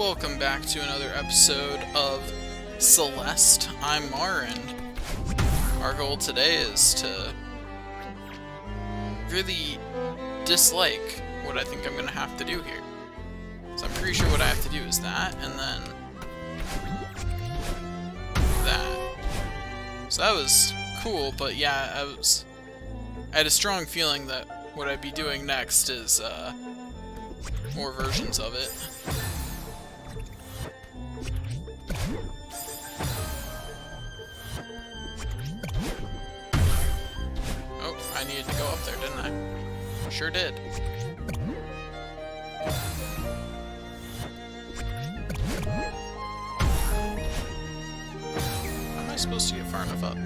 Welcome back to another episode of Celeste. I'm Mar, and our goal today is to really dislike what I think I'm going to have to do here. So I'm pretty sure what I have to do is that, and then that. So that was cool, but yeah, I had a strong feeling that what I'd be doing next is more versions of it. Oh, I needed to go up there, didn't I? Sure did. How am I supposed to get far enough up?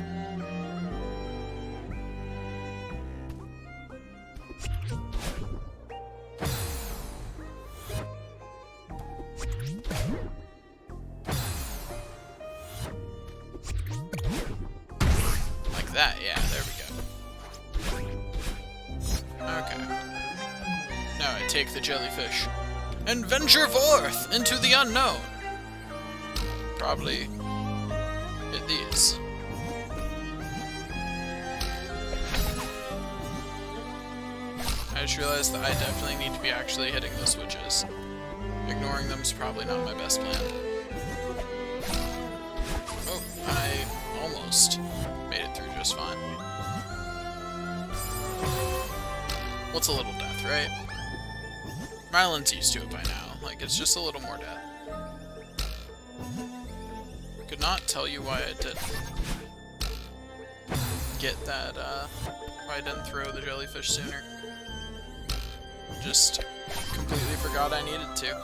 Like that, yeah, there we go. Okay. Now I take the jellyfish and venture forth into the unknown. Probably hit these. I just realized that I definitely need to be actually hitting the switches. Ignoring them is probably not my best plan. Oh, I almost made it through just fine. What's a little death, right? Ryland's used to it by now. Like, it's just a little more death. Could not tell you why I didn't get that, why I didn't throw the jellyfish sooner. Just completely forgot I needed to.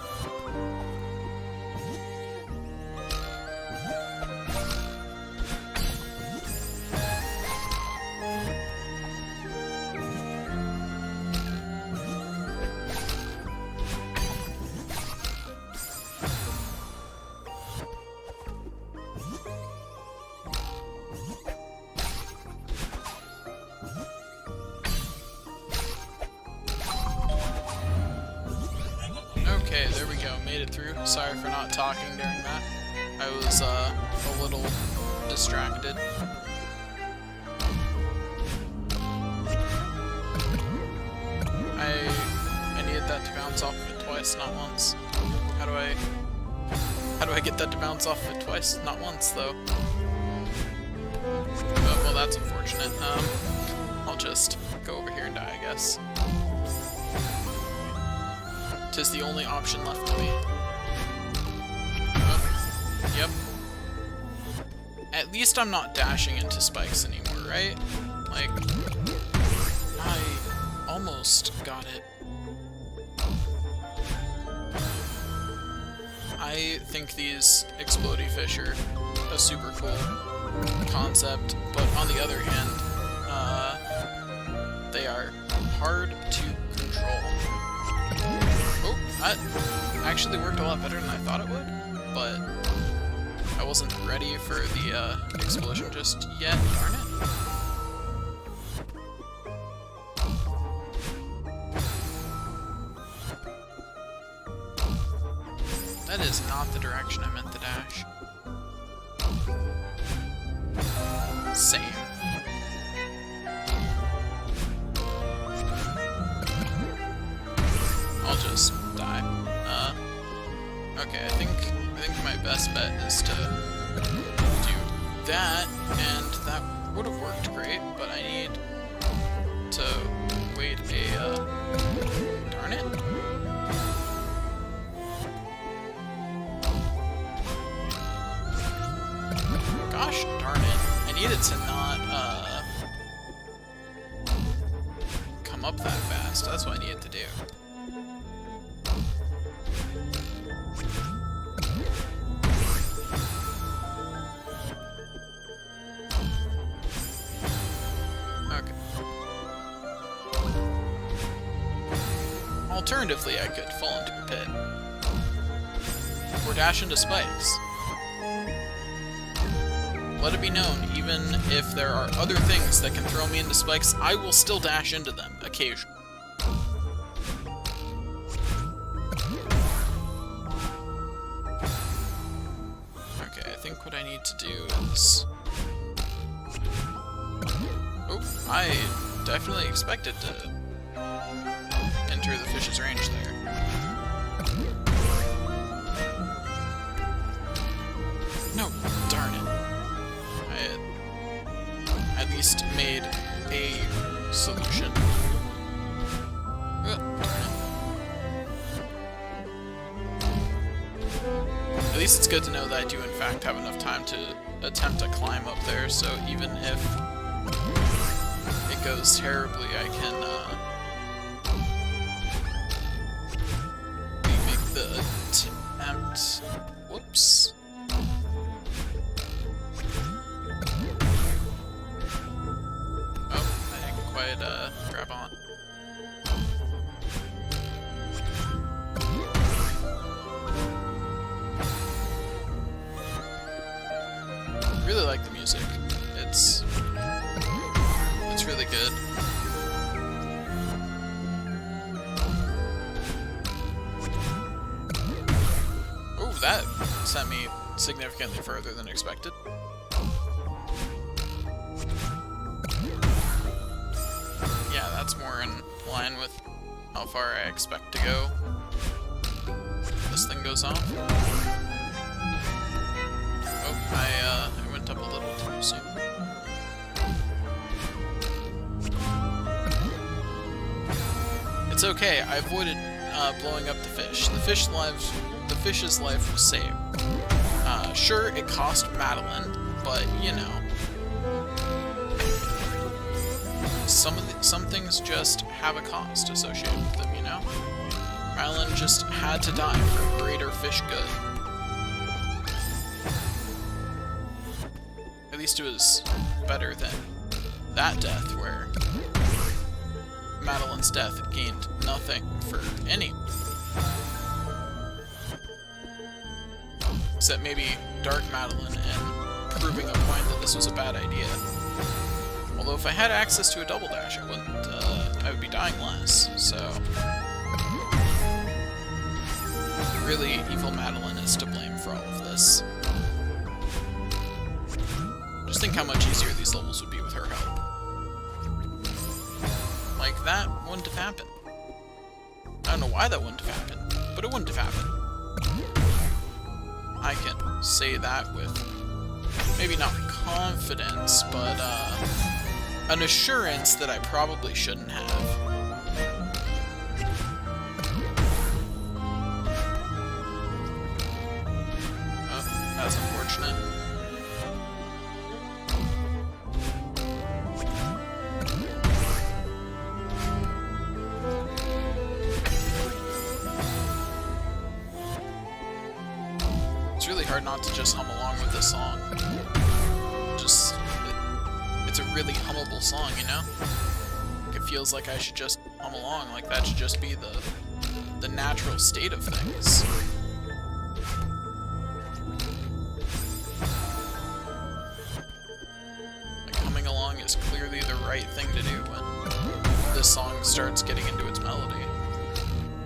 Okay, there we go. Made it through. Sorry for not talking during that. I was a little distracted. I needed that to bounce off of it twice, not once. How do I get that to bounce off of it twice, not once though? Oh, well, that's unfortunate. I'll just go over here and die, I guess. 'Tis the only option left to me. Oh, yep. At least I'm not dashing into spikes anymore, right? Like, I almost got it. I think these explodey fish are a super cool concept, but on the other hand, they are hard to control. Oh, that actually worked a lot better than I thought it would, but I wasn't ready for the explosion just yet, darn it. That is not the direction I meant to dash. Same. I'll just die. Okay, I think my best bet is to do that, and that would have worked great, but I need to wait darn it. Gosh darn it. I needed to not, come up that fast. That's what I needed to do. Alternatively, I could fall into a pit. Or dash into spikes. Let it be known, even if there are other things that can throw me into spikes, I will still dash into them occasionally. think what I need to do is... Oh, I definitely expected to enter the fish's range there. No, darn it. I had at least made a solution. Darn it. At least it's good to know that I do in fact have enough time to attempt to climb up there, so even if it goes terribly, I can make the attempt. Whoops. Oh, I didn't quite grab on. Really like the music. It's really good. Oh, that sent me significantly further than expected. Yeah, that's more in line with how far I expect to go. This thing goes off. Oh, I went up a little too soon. It's okay, I avoided blowing up the fish. The fish's life was saved. Sure, it cost Madeline, but you know, some things just have a cost associated with them, you know? Madeline just had to die for greater fish good. At least it was better than that death, where Madeline's death gained nothing for any. Except maybe Dark Madeline and proving a point that this was a bad idea. Although if I had access to a double dash, I would be dying less, so... Really, evil Madeline is to blame for all of this. Just think how much easier these levels would be with her help. Like, that wouldn't have happened. I don't know why that wouldn't have happened, but it wouldn't have happened. I can say that with, maybe not confidence, but an assurance that I probably shouldn't have. Oh, that's unfortunate. It's really hard not to just hum along with this song. It's a really hummable song, you know? Like, it feels like I should just hum along, like that should just be the natural state of things. Like, humming along is clearly the right thing to do when this song starts getting into its melody.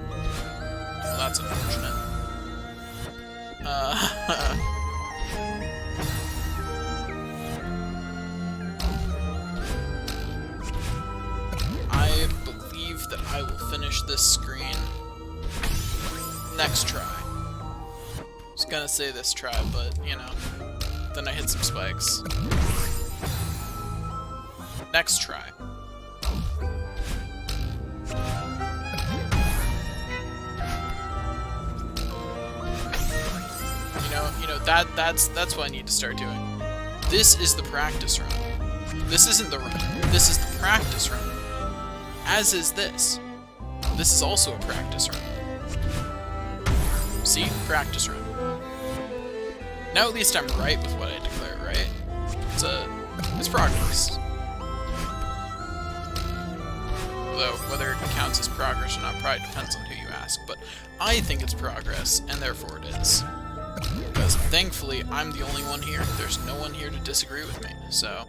Well, that's unfortunate. I believe that I will finish this screen next try. I was gonna say this try, but, you know, then I hit some spikes. Next try. You know, that's what I need to start doing. This is the practice run. This isn't the run. This is the practice run. As is this. This is also a practice run. See? Practice run. Now at least I'm right with what I declare, right? It's progress. Although, whether it counts as progress or not probably depends on who you ask, but I think it's progress, and therefore it is. Because thankfully, I'm the only one here. There's no one here to disagree with me, so...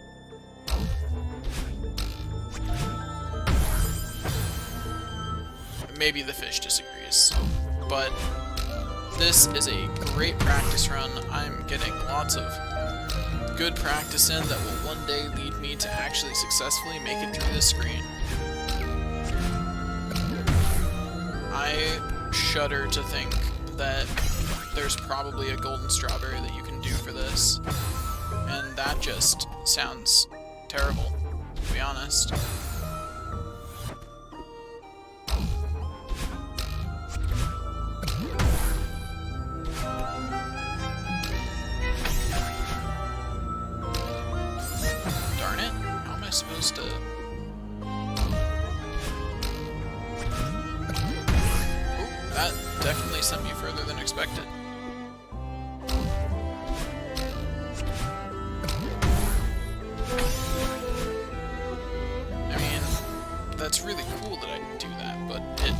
Maybe the fish disagrees, but This is a great practice run. I'm getting lots of good practice in that will one day lead me to actually successfully make it through this screen. I shudder to think that there's probably a golden strawberry that you can do for this, and that just sounds terrible, to be honest. Darn it, how am I supposed to... That definitely sent me further than expected. I mean, that's really cool that I can do that, but it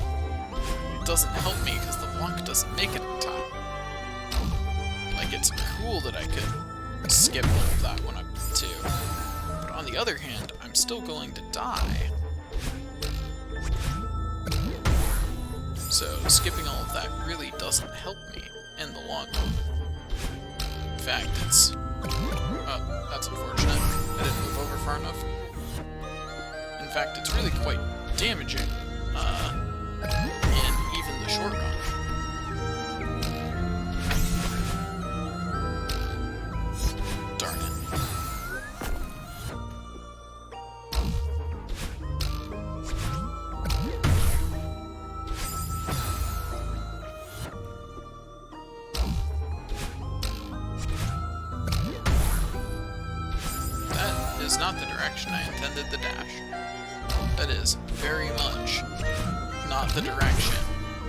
doesn't help me because the block doesn't make it on top. Like, it's cool that I could skip all of that when I'm 2. But on the other hand, I'm still going to die. So skipping all of that really doesn't help me in the long run. In fact, it's... Oh, that's unfortunate. I didn't move over far enough. In fact, it's really quite damaging in even the short run. Darn it. Is not the direction I intended the dash. That is very much not the direction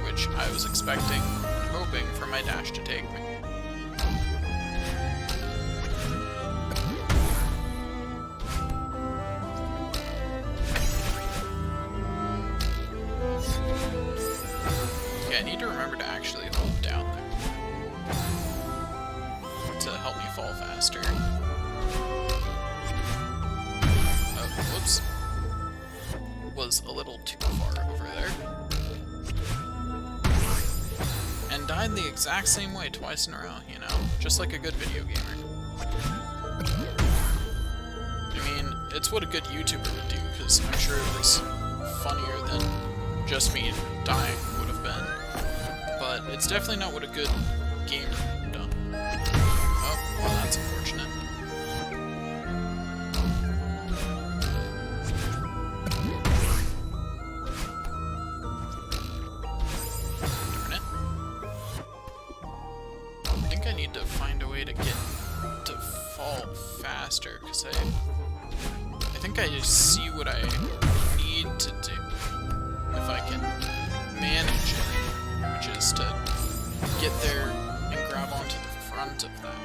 which I was expecting and hoping for my dash to take me. Okay, I need to remember to actually hold down there to help me fall faster. Whoops. Was a little too far over there. And died the exact same way twice in a row, you know? Just like a good video gamer. I mean, it's what a good YouTuber would do, because I'm sure it was funnier than just me dying would have been. But it's definitely not what a good gamer would have done. Oh, well, that's unfortunate. To find a way to get to fall faster, because I think I just see what I need to do if I can manage it, which is to get there and grab onto the front of that,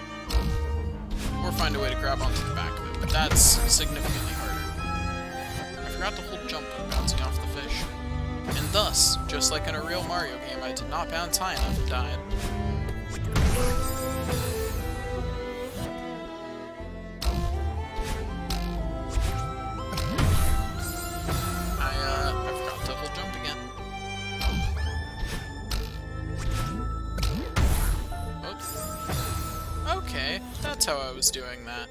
or find a way to grab onto the back of it, but that's significantly harder. I forgot to hold jump when bouncing off the fish, and thus, just like in a real Mario game, I did not bounce high enough and died. Okay, that's how I was doing that.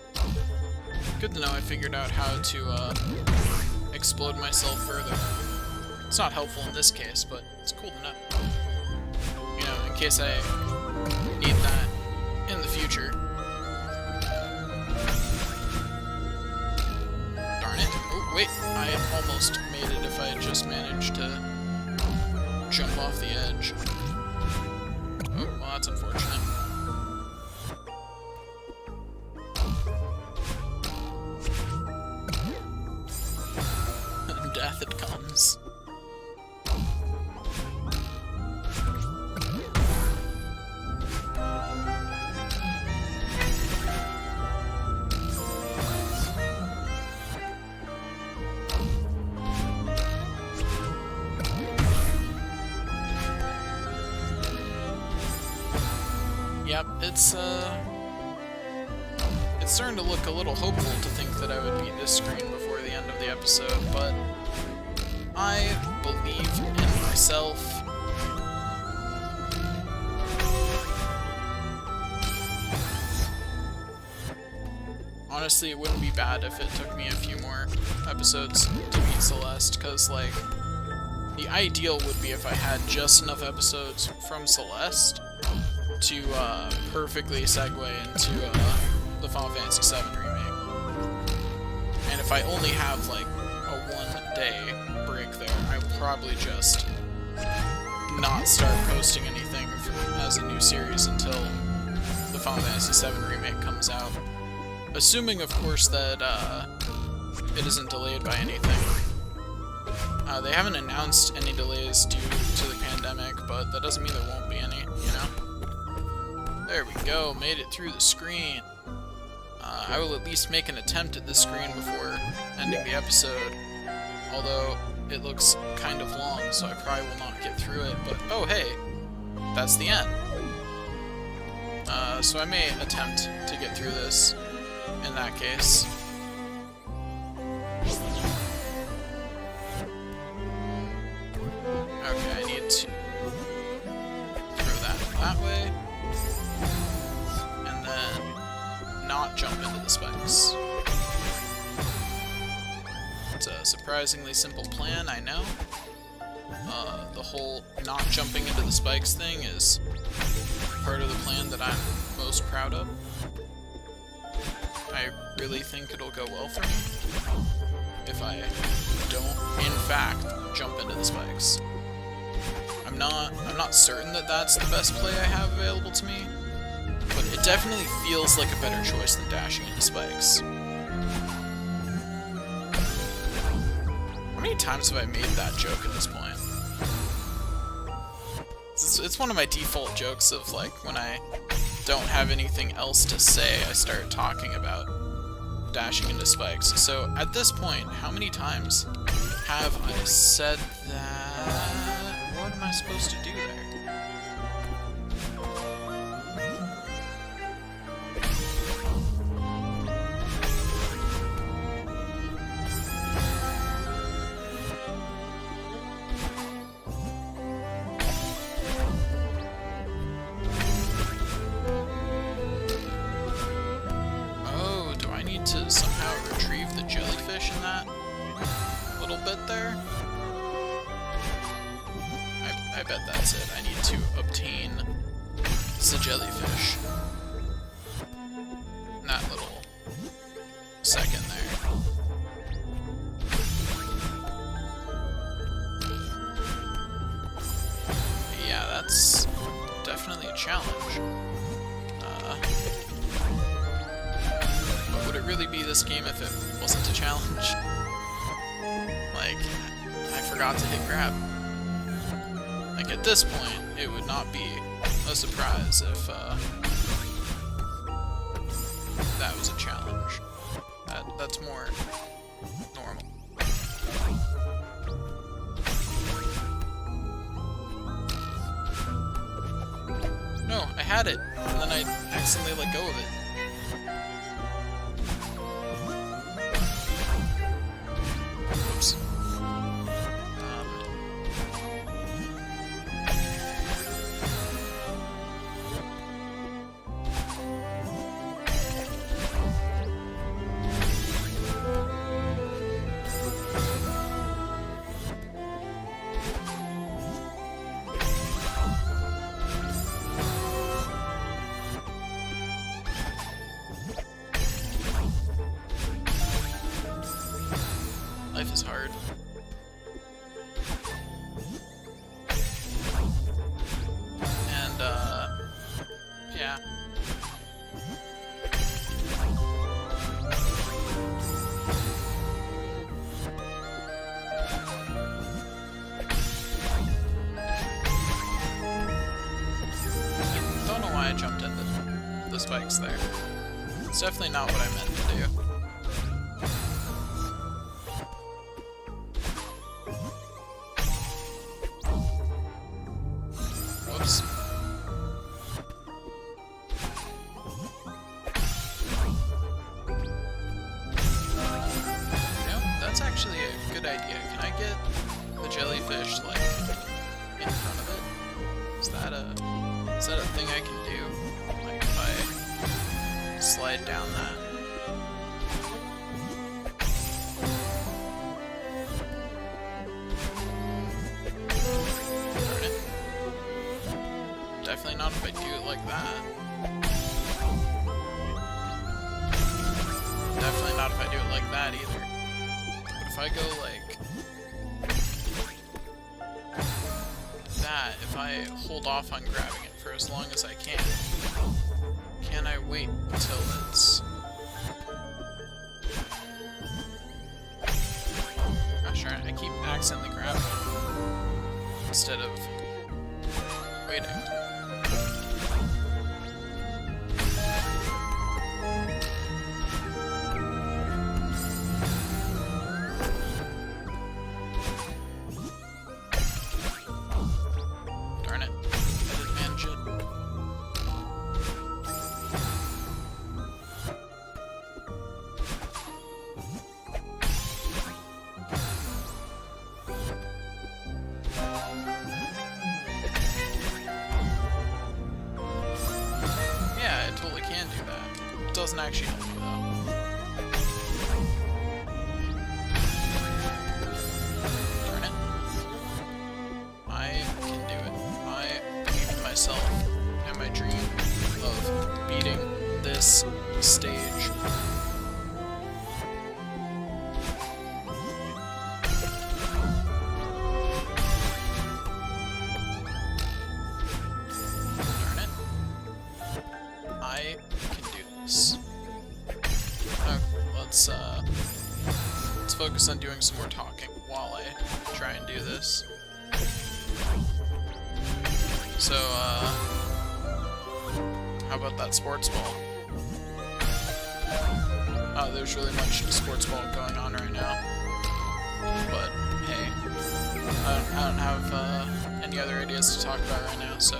Good to know I figured out how to explode myself further. It's not helpful in this case, but it's cool to know. You know, in case I need that in the future. Darn it. Oh, wait, I almost made it if I had just managed to jump off the edge. Oh, well, that's unfortunate. Death it comes. Yep, it's starting to look a little hopeful to think that I would beat this screen before the end of the episode, but I believe in myself. honestly, it wouldn't be bad if it took me a few more episodes to beat Celeste, because, like, the ideal would be if I had just enough episodes from Celeste to perfectly segue into the Final Fantasy VII Remake. And if I only have, like, a one-day break there, I will probably just not start posting anything as a new series until the Final Fantasy VII Remake comes out. Assuming, of course, that it isn't delayed by anything. They haven't announced any delays due to the pandemic, but that doesn't mean there won't be any, you know? There we go, made it through the screen. I will at least make an attempt at this screen before ending the episode, although it looks kind of long, so I probably will not get through it, but oh hey, that's the end. So I may attempt to get through this in that case. Okay, I need to throw that way, and then not jump into the spikes. It's a surprisingly simple plan, I know. The whole not jumping into the spikes thing is part of the plan that I'm most proud of. I really think it'll go well for me if I don't, in fact, jump into the spikes. I'm not certain that that's the best play I have available to me, but it definitely feels like a better choice than dashing into spikes. How many times have I made that joke at this point? It's one of my default jokes of, like, when I don't have anything else to say, I start talking about dashing into spikes. So, at this point, how many times have I said that? What am I supposed to do there? To somehow retrieve the jellyfish in that little bit there. I bet that's it. I need to obtain the jellyfish in that little second there. Yeah, that's definitely a challenge. Would it really be this game if it wasn't a challenge? Like, I forgot to hit grab. Like, at this point, it would not be a surprise if that was a challenge. That's more normal. No, I had it, and then I accidentally let go of it. Life is hard. And, yeah. Don't know why I jumped into the spikes there. It's definitely not what I meant to do. That's actually a good idea. Can I get the jellyfish, like, in front of it? Is that a thing I can do? Like, if I slide down that? like that. Definitely not if I do it like that either. But if I go like that, if I hold off on grabbing it for as long as I can I wait until it's... Gosh darn it, I keep accidentally grabbing it instead of waiting. Darn it, I didn't manage it. Yeah, I totally can do that. It doesn't actually help me though. Darn it. I can do it. I believe in myself and my dream of beating this stage. Darn it. I can do this. Okay, let's focus on doing some more talking while I try and do this. So, how about that sports ball? Oh, there's really much sports ball going on right now. But, hey, I don't have any other ideas to talk about right now, so...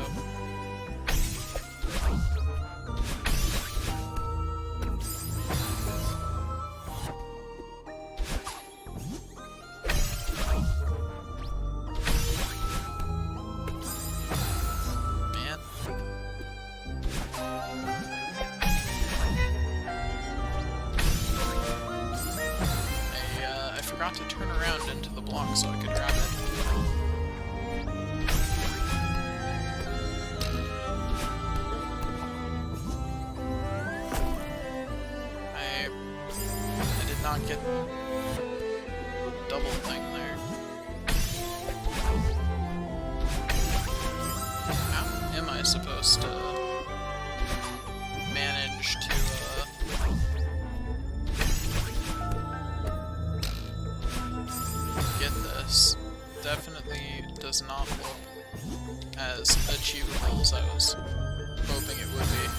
To turn around into the block so I could grab it. I did not get double thing there. How am I supposed to manage to get this? Definitely does not look as achievable as I was hoping it would be.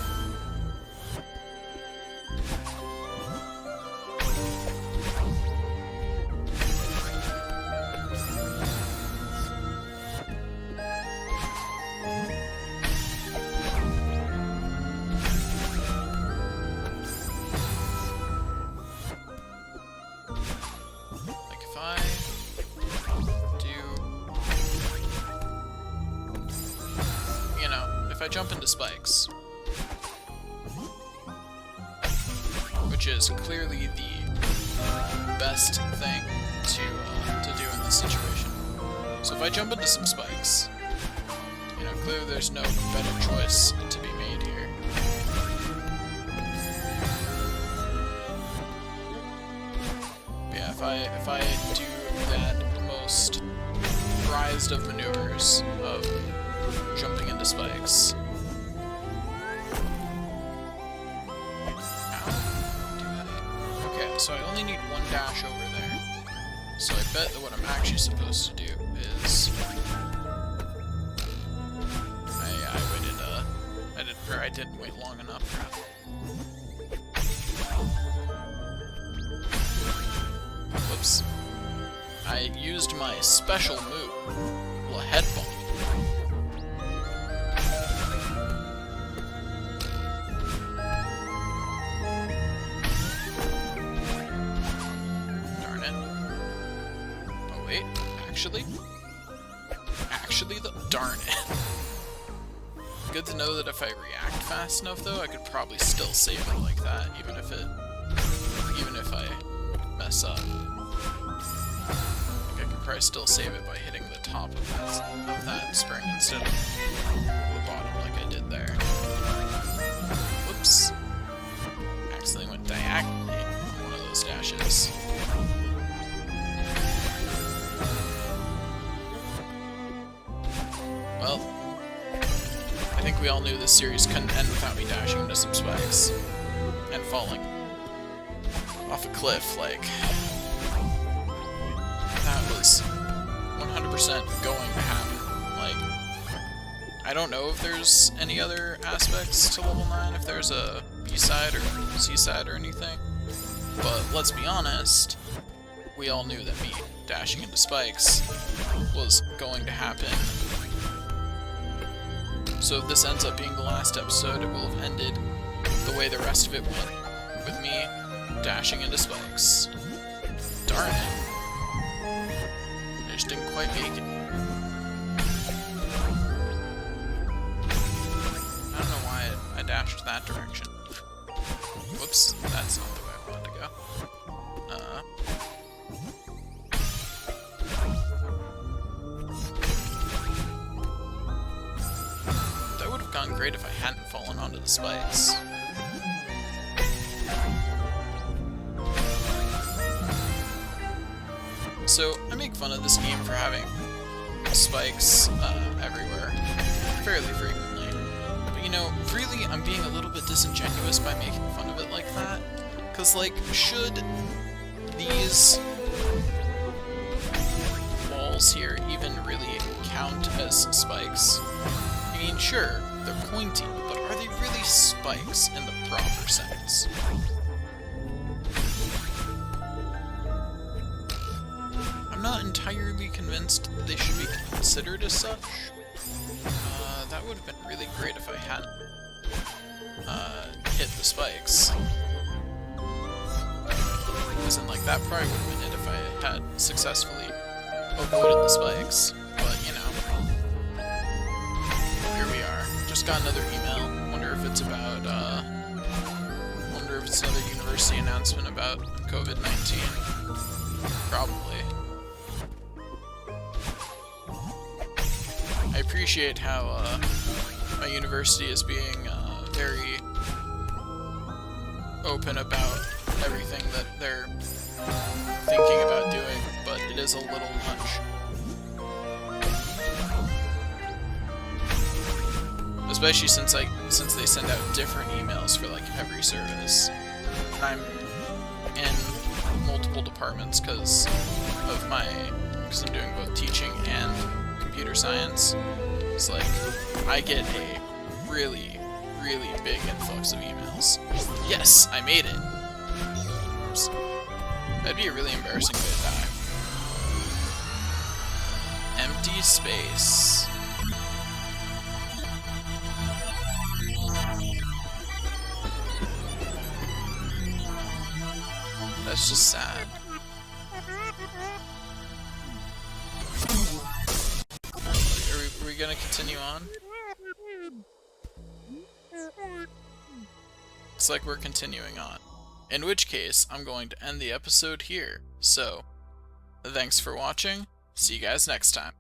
If I jump into spikes, which is clearly the best thing to do in this situation. So if I jump into some spikes, you know, clearly there's no better choice to be made here. But yeah, if I do that most prized of maneuvers of jumping into spikes. Okay, so I only need one dash over there. So I bet that what I'm actually supposed to do is I didn't wait long enough. Whoops. I used my special move. Well, a head bump. Actually, darn it. Good to know that if I react fast enough, though, I could probably still save it like that, even if I mess up. I could probably still save it by hitting the top of that spring instead of the bottom like I did there. series. Well, I think we all knew this series couldn't end without me dashing into some spikes and falling off a cliff. Like, that was 100% going to happen. Like, I don't know if there's any other aspects to level 9, if there's a B-side or C-side or anything, but let's be honest, we all knew that me dashing into spikes was going to happen. So if this ends up being the last episode, it will have ended the way the rest of it went, with me dashing into spikes. Darn it. I just didn't quite make it. I don't know why I dashed that direction. Whoops, that's not the way I wanted to go. That would have gone great if I hadn't fallen onto the spikes. So, I make fun of this game for having spikes everywhere, fairly frequently. But you know, really, I'm being a little bit disingenuous by making fun of it like that. Because, like, should these walls here even really count as spikes? I mean, sure, they're pointy, but are they really spikes in the proper sense? I'm not entirely convinced that they should be considered as such. That would have been really great if I hadn't hit the spikes. As in, like, that probably would have been it if I had successfully avoided the spikes. But, you know, here we are. Just got another email. Wonder if it's about, wonder if it's another university announcement about COVID-19. Probably. I appreciate how my university is being very open about everything that they're thinking about doing, but it is a little much. Especially since they send out different emails for like every service. And I'm in multiple departments because I'm doing both teaching and computer science. It's like I get a really, really big influx of emails. Yes, I made it. Oops. That'd be a really embarrassing way to die. Empty space. That's just sad. Are we gonna continue on? Looks like we're continuing on. In which case, I'm going to end the episode here. So, thanks for watching. See you guys next time.